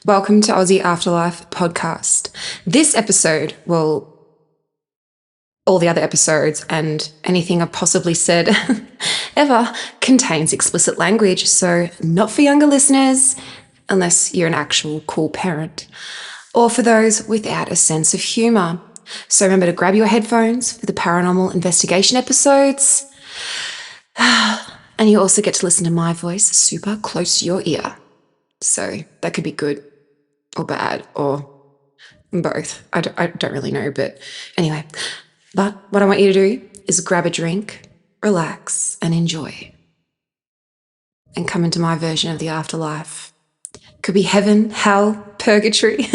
Welcome to Aussie Afterlife podcast. This episode, well, all the other episodes and anything I've possibly said ever contains explicit language, so not for younger listeners unless you're an actual cool parent, or for those without a sense of humour. So remember to grab your headphones for the paranormal investigation episodes, and you also get to listen to my voice super close to your ear. So that could be good or bad or both. I don't really know, but anyway. But what I want you to do is grab a drink, relax, and enjoy. And come into my version of the afterlife. Could be heaven, hell, purgatory.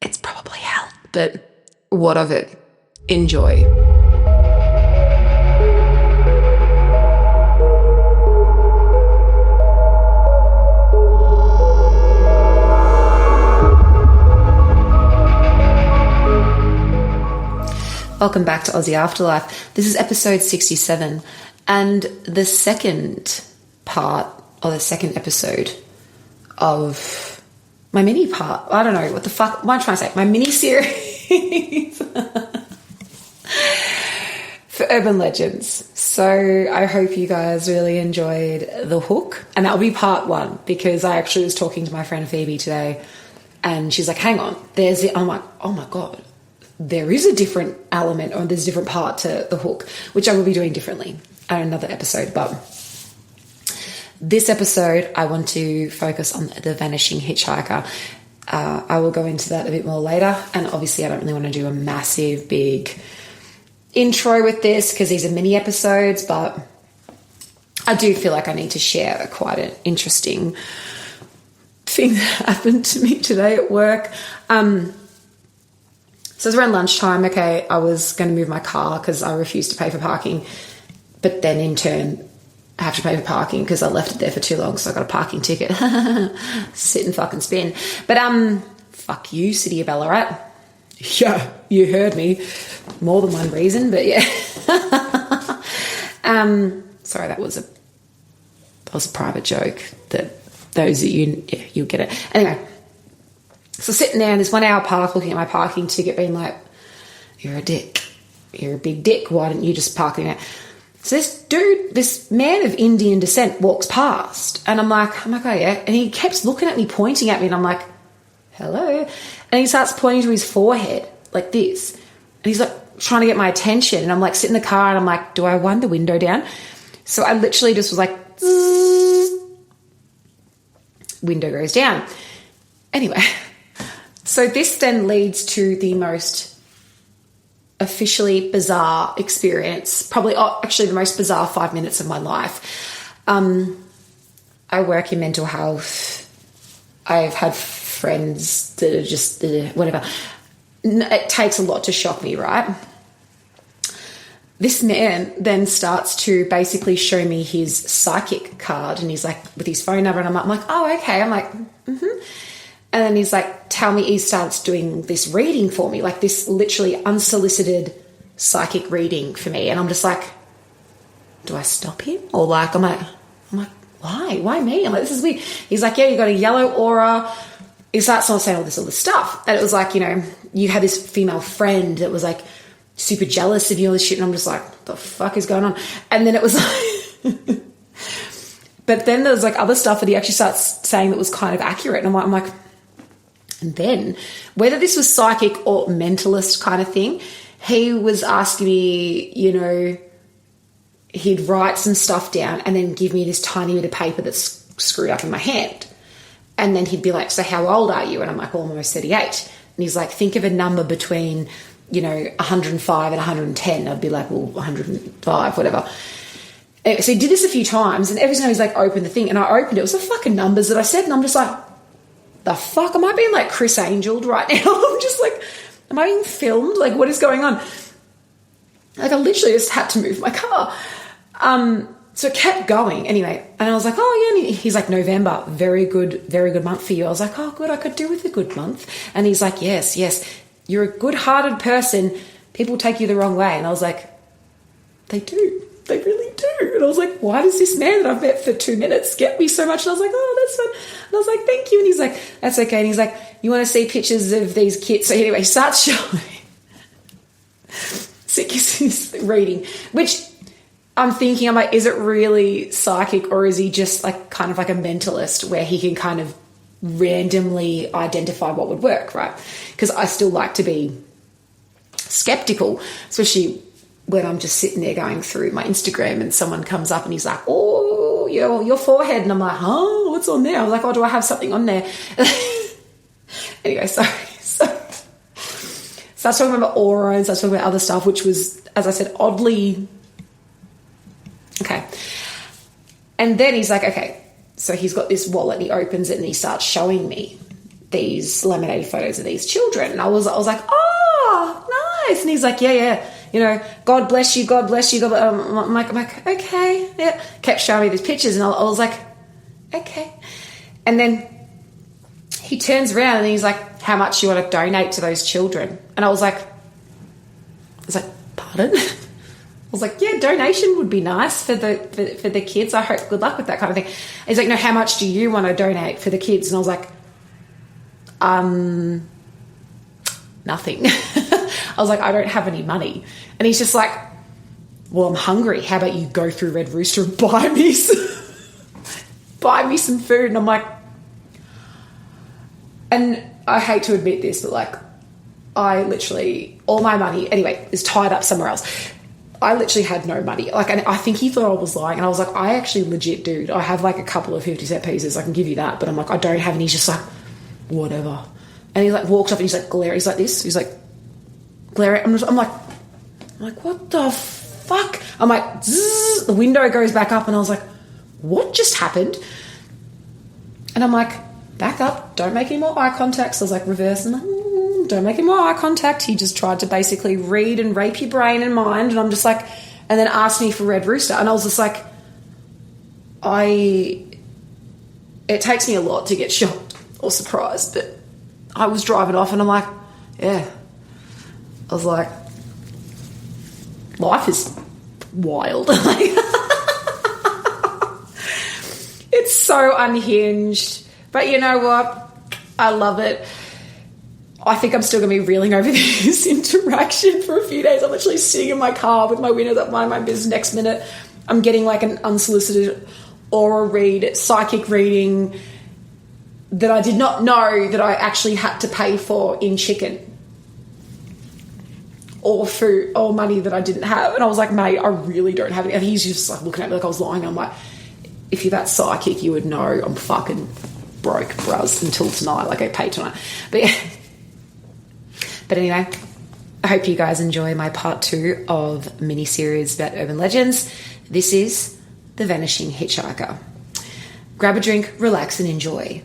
It's probably hell, but what of it? Enjoy. Welcome back to Aussie Afterlife. This is episode 67 and the second part or the second episode of my mini part. I don't know what the fuck am I trying to say? My mini series for urban legends. So I hope you guys really enjoyed the hook, and that'll be part one because I actually was talking to my friend Phoebe today and she's like, hang on, there's it. I'm like, oh my God. There is a different element or there's a different part to the hook, which I will be doing differently on another episode. But this episode, I want to focus on the Vanishing Hitchiker. I will go into that a bit more later. And obviously I don't really want to do a massive, big intro with this because these are mini episodes, but I do feel like I need to share quite an interesting thing that happened to me today at work. So it was around lunchtime. Okay, I was going to move my car because I refused to pay for parking. But then in turn, I have to pay for parking because I left it there for too long. So I got a parking ticket. Sit and fucking spin. But fuck you, City of Ballarat. Yeah, you heard me. More than one reason, but yeah. Sorry, that was a private joke that those of you, yeah, you'll get it. Anyway. So sitting there in this 1 hour park looking at my parking ticket being like, you're a dick. You're a big dick. Why didn't you just park in there? So this man of Indian descent walks past and I'm like, oh yeah. And he kept looking at me, pointing at me and I'm like, hello. And he starts pointing to his forehead like this. And he's like trying to get my attention. And I'm like sitting in the car and I'm like, do I wind the window down? So I literally just was like, zzz. Window goes down. Anyway. So this then leads to the most officially bizarre experience, probably actually the most bizarre 5 minutes of my life. I work in mental health. I've had friends that are just whatever. It takes a lot to shock me, right? This man then starts to basically show me his psychic card and he's like with his phone number and I'm like, oh, okay. I'm like, mm-hmm. And then he's like, he starts doing this reading for me, like this literally unsolicited psychic reading for me. And I'm just like, do I stop him? Or like, I'm like, why? Why me? I'm like, this is weird. He's like, yeah, you got a yellow aura. He starts saying all this stuff. And it was like, you had this female friend that was like super jealous of you, all this shit. And I'm just like, what the fuck is going on? And then it was like, but then there was like other stuff that he actually starts saying that was kind of accurate. And I'm like, and then, whether this was psychic or mentalist kind of thing, he was asking me, he'd write some stuff down and then give me this tiny bit of paper that's screwed up in my hand. And then he'd be like, so how old are you? And I'm like, well, I'm almost 38. And he's like, think of a number between, 105 and 110. I'd be like, well, 105, whatever. So he did this a few times and every time he's like, open the thing. And I opened it. It was the fucking numbers that I said. And I'm just like, the fuck? Am I being like Chris Angel'd right now? I'm just like, am I being filmed? Like, what is going on? Like, I literally just had to move my car. So it kept going anyway. And I was like, oh yeah. And he's like, November, very good month for you. I was like, oh good, I could do with a good month. And he's like, yes, you're a good-hearted person. People take you the wrong way. And I was like, they do. They really do. And I was like, why does this man that I've met for 2 minutes get me so much? And I was like, oh, that's fun. And I was like, thank you. And he's like, that's okay. And he's like, you want to see pictures of these kids? So anyway, he starts showing. So he's reading, which I'm thinking, I'm like, is it really psychic, or is he just like kind of like a mentalist where he can kind of randomly identify what would work, right? Because I still like to be skeptical, especially when I'm just sitting there going through my Instagram and someone comes up and he's like, oh, your forehead. And I'm like, oh, what's on there? I was like, oh, do I have something on there? Anyway, sorry. So starts talking about aura and starts talking about other stuff, which was, as I said, oddly... Okay. And then he's like, okay, so he's got this wallet and he opens it and he starts showing me these laminated photos of these children. And I was like, oh, nice. And he's like, yeah. You know, God bless you, God bless you. I'm like, okay, yeah. Kept showing me these pictures, and I was like, okay. And then he turns around and he's like, how much do you want to donate to those children? And I was like, pardon? I was like, yeah, donation would be nice for the kids. I hope, good luck with that kind of thing. And he's like, no, how much do you want to donate for the kids? And I was like, nothing. I was like, I don't have any money. And he's just like, well, I'm hungry. How about you go through Red Rooster and buy me some food? And I'm like, and I hate to admit this, but like, I literally, all my money, anyway, is tied up somewhere else. I literally had no money. Like, and I think he thought I was lying. And I was like, I actually legit, dude, I have like a couple of 50-cent pieces. I can give you that. But I'm like, I don't have any. He's just like, whatever. And he like walks up and he's like, glare. He's like this. He's like, glare. I'm like, what the fuck? I'm like, zzz, the window goes back up. And I was like, what just happened? And I'm like, back up. Don't make any more eye contact. So I was like, reverse. And I'm like, don't make any more eye contact. He just tried to basically read and rape your brain and mind. And I'm just like, and then asked me for Red Rooster. And I was just like, it takes me a lot to get shocked or surprised. But I was driving off and I'm like, yeah. I was like, life is wild. It's so unhinged. But you know what? I love it. I think I'm still going to be reeling over this interaction for a few days. I'm literally sitting in my car with my windows up, minding my business. Next minute, I'm getting like an unsolicited aura read, psychic reading that I did not know that I actually had to pay for in chicken or food or money that I didn't have. And I was like, mate, I really don't have any. And he's just like looking at me like I was lying. I'm like, if you're that psychic, you would know I'm fucking broke, bruz, until tonight. Like, I pay tonight. But yeah. But anyway, I hope you guys enjoy my part 2 of mini-series about urban legends. This is The Vanishing Hitchiker. Grab a drink, relax and enjoy.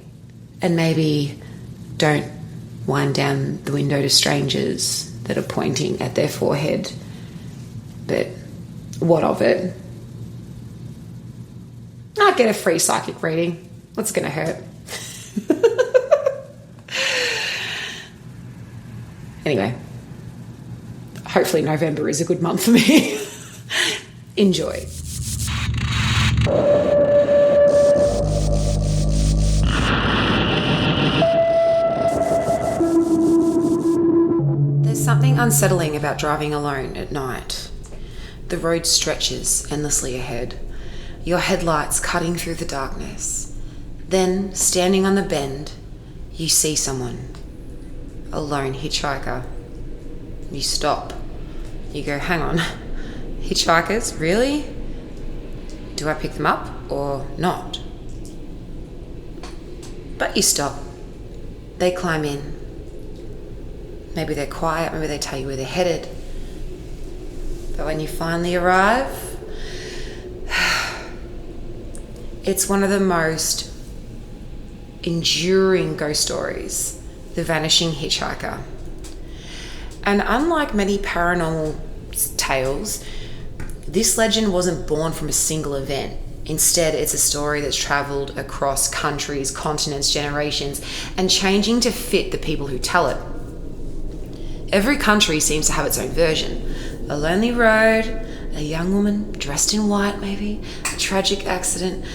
And maybe don't wind down the window to strangers that are pointing at their forehead. But what of it? I'll get a free psychic reading. What's going to hurt? Anyway, hopefully November is a good month for me. Enjoy. There's something unsettling about driving alone at night. The road stretches endlessly ahead, your headlights cutting through the darkness. Then, standing on the bend, you see someone. A lone hitchhiker. You stop. You go, hang on. Hitchhikers? Really? Do I pick them up or not? But you stop. They climb in. Maybe they're quiet, maybe they tell you where they're headed. But when you finally arrive, it's one of the most enduring ghost stories. The Vanishing Hitchiker. And unlike many paranormal tales, this legend wasn't born from a single event. Instead, it's a story that's travelled across countries, continents, generations, and changing to fit the people who tell it. Every country seems to have its own version. A lonely road, a young woman dressed in white, maybe, a tragic accident,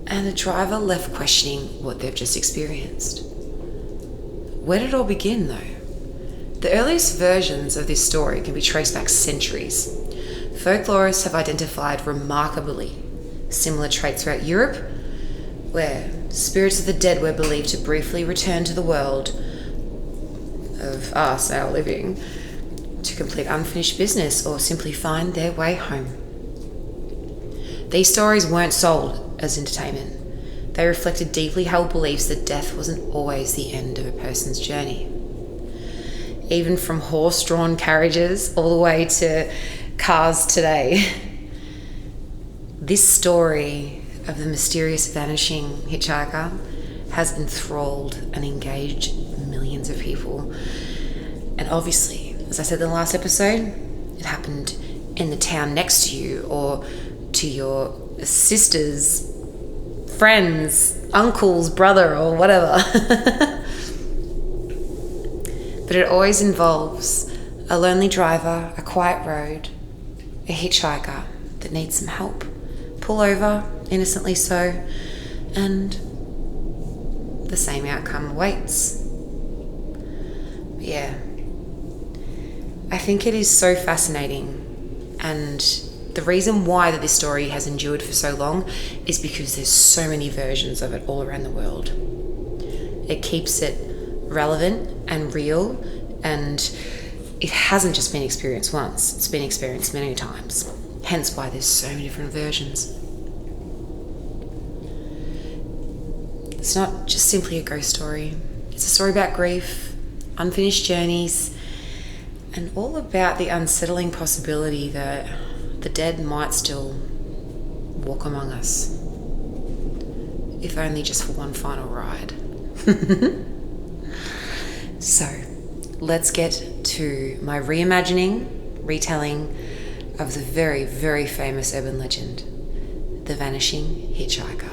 and the driver left questioning what they've just experienced. Where did it all begin, though? The earliest versions of this story can be traced back centuries. Folklorists have identified remarkably similar traits throughout Europe, where spirits of the dead were believed to briefly return to the world of us, our living, to complete unfinished business or simply find their way home. These stories weren't sold as entertainment. They reflected deeply held beliefs that death wasn't always the end of a person's journey. Even from horse-drawn carriages all the way to cars today, this story of the mysterious vanishing hitchhiker has enthralled and engaged millions of people. And obviously, as I said in the last episode, it happened in the town next to you or to your sister's friends, uncle's brother, or whatever. But it always involves a lonely driver, a quiet road, a hitchhiker that needs some help. Pull over, innocently so, and the same outcome awaits. Yeah. I think it is so fascinating, and the reason why that this story has endured for so long is because there's so many versions of it all around the world. It keeps it relevant and real, and it hasn't just been experienced once, it's been experienced many times. Hence why there's so many different versions. It's not just simply a ghost story. It's a story about grief, unfinished journeys, and all about the unsettling possibility that the dead might still walk among us, if only just for one final ride. So, let's get to my retelling of the very, very famous urban legend, the Vanishing Hitchiker.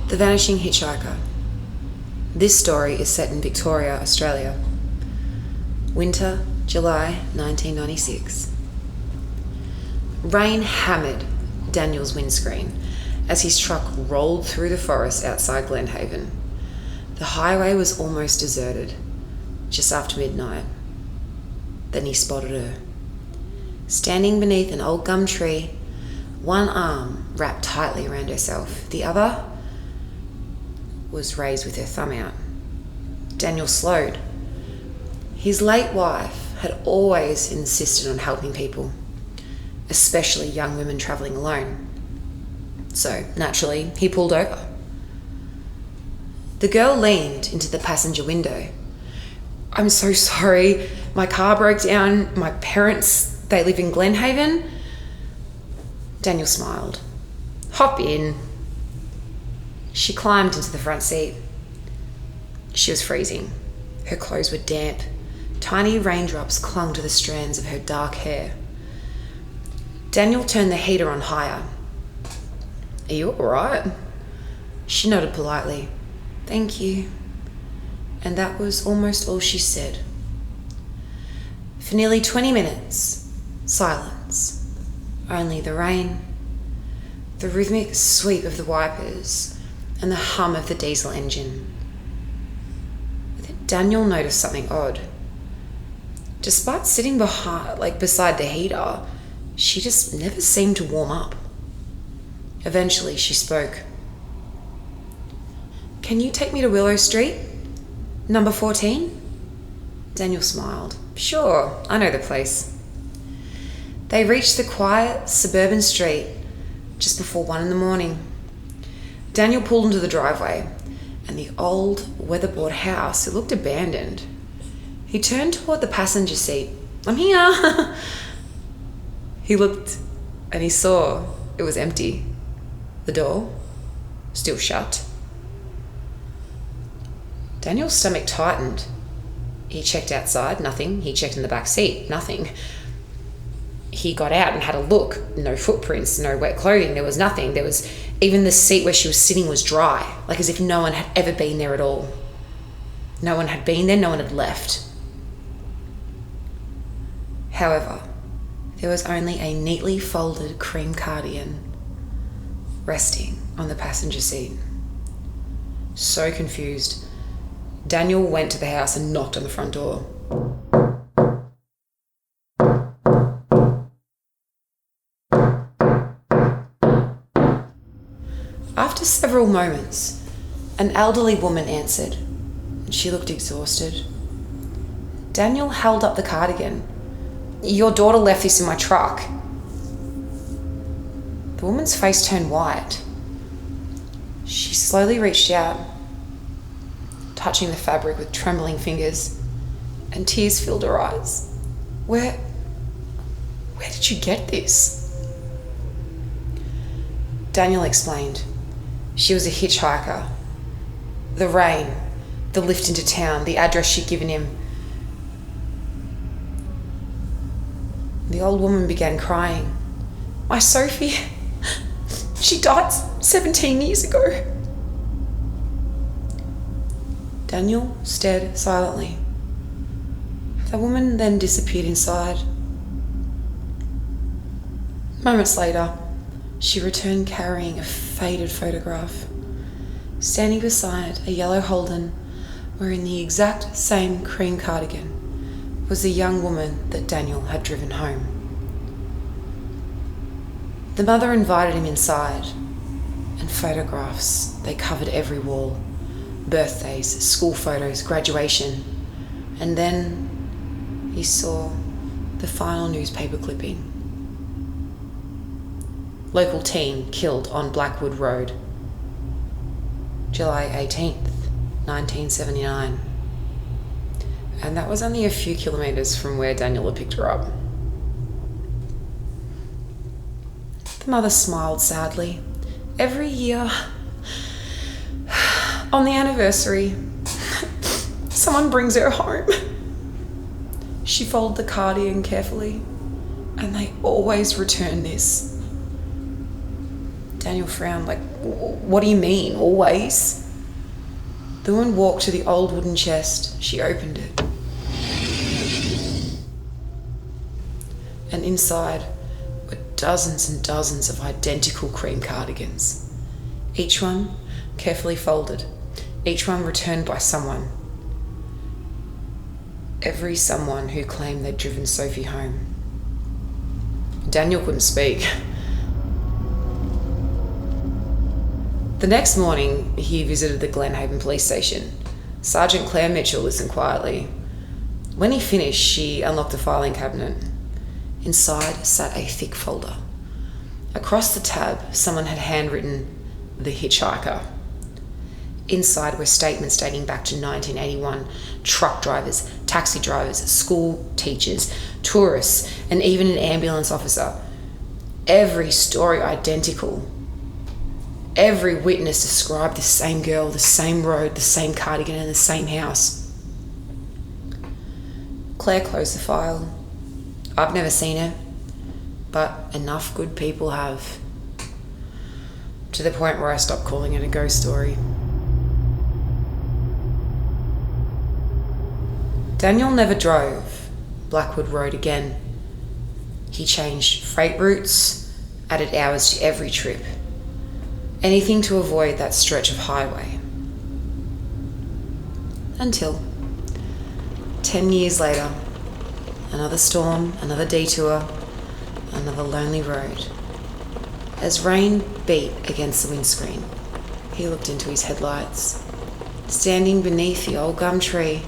The Vanishing Hitchiker. This story is set in Victoria, Australia. Winter, July 1996. Rain hammered Daniel's windscreen as his truck rolled through the forest outside Glenhaven. The highway was almost deserted, just after midnight. Then he spotted her. Standing beneath an old gum tree, one arm wrapped tightly around herself, the other was raised with her thumb out. Daniel slowed. His late wife had always insisted on helping people, especially young women travelling alone. So, naturally, he pulled over. The girl leaned into the passenger window. "I'm so sorry. My car broke down. My parents, they live in Glenhaven." Daniel smiled. "Hop in." She climbed into the front seat. She was freezing. Her clothes were damp. Tiny raindrops clung to the strands of her dark hair. Daniel turned the heater on higher. "Are you all right?" She nodded politely. "Thank you." And that was almost all she said. For nearly 20 minutes, silence. Only the rain, the rhythmic sweep of the wipers, and the hum of the diesel engine. But then Daniel noticed something odd. Despite sitting beside the heater, she just never seemed to warm up. Eventually, she spoke. "Can you take me to Willow Street? Number 14? Daniel smiled. "Sure, I know the place." They reached the quiet suburban street just before 1 a.m. Daniel pulled into the driveway, and the old weatherboard house, it looked abandoned. He turned toward the passenger seat. "I'm here." He looked and he saw it was empty. The door still shut. Daniel's stomach tightened. He checked outside, nothing. He checked in the back seat, nothing. he got out and had a look. No footprints, no wet clothing, there was nothing. There was, even the seat where she was sitting was dry, like as if no one had ever been there at all. No one had been there, no one had left. However, there was only a neatly folded cream cardigan resting on the passenger seat. So confused, Daniel went to the house and knocked on the front door. After several moments, an elderly woman answered, and she looked exhausted. Daniel held up the cardigan. "Your daughter left this in my truck." The woman's face turned white. She slowly reached out, touching the fabric with trembling fingers, and tears filled her eyes. Where did you get this?" Daniel explained. She was a hitchhiker. The rain, the lift into town, the address she'd given him. The old woman began crying. "My Sophie, she died 17 years ago." Daniel stared silently. The woman then disappeared inside. Moments later, she returned carrying a faded photograph. Standing beside a yellow Holden, wearing the exact same cream cardigan, was the young woman that Daniel had driven home. The mother invited him inside, and photographs, they covered every wall. Birthdays, school photos, graduation. And then he saw the final newspaper clipping. Local teen killed on Blackwood Road, July 18th, 1979. And that was only a few kilometres from where Daniel had picked her up. The mother smiled sadly. Every year, on the anniversary, someone brings her home. She folded the cardigan carefully, and they always return this. Daniel frowned, like, "What do you mean, always?" The woman walked to the old wooden chest. She opened it. And inside were dozens and dozens of identical cream cardigans. Each one carefully folded. Each one returned by someone. Every someone who claimed they'd driven Sophie home. Daniel couldn't speak. The next morning, he visited the Glenhaven police station. Sergeant Claire Mitchell listened quietly. When he finished, she unlocked the filing cabinet. Inside sat a thick folder. Across the tab, someone had handwritten, "The Hitchhiker." Inside were statements dating back to 1981. Truck drivers, taxi drivers, school teachers, tourists, and even an ambulance officer. Every story identical. Every witness described the same girl, the same road, the same cardigan, and the same house. Claire closed the file. I've never seen her, but enough good people have. To the point where I stopped calling it a ghost story. Daniel never drove Blackwood Road again. He changed freight routes, added hours to every trip. Anything to avoid that stretch of highway. Until 10 years later, another storm, another detour, another lonely road. As rain beat against the windscreen, he looked into his headlights. Standing beneath the old gum tree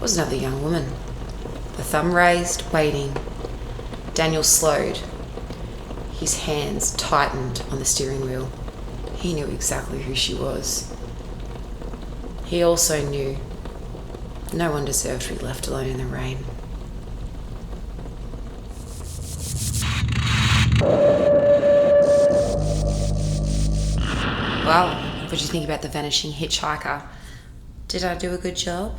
was another young woman. The thumb raised, waiting. Daniel slowed. His hands tightened on the steering wheel. He knew exactly who she was. He also knew no one deserved to be left alone in the rain. Well, what did you think about the Vanishing Hitchiker? Did I do a good job?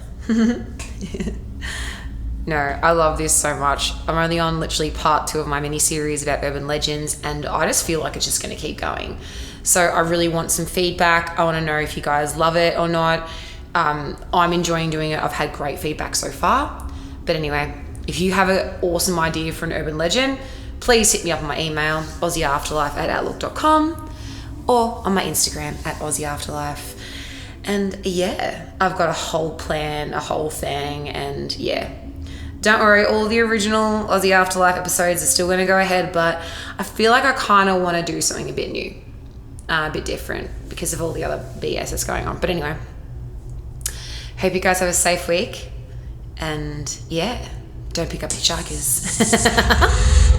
No, I love this so much. I'm only on literally part 2 of my mini series about urban legends, and I just feel like it's just going to keep going. So I really want some feedback. I want to know if you guys love it or not. I'm enjoying doing it. I've had great feedback so far. But anyway, if you have an awesome idea for an urban legend, please hit me up on my email, aussieafterlife@outlook.com, or on my Instagram @aussieafterlife. And yeah, I've got a whole plan, a whole thing, and yeah. Don't worry, all the original Aussie Afterlife episodes are still going to go ahead, but I feel like I kind of want to do something a bit new, a bit different, because of all the other BS that's going on. But anyway, hope you guys have a safe week, and yeah, don't pick up hitchhikers.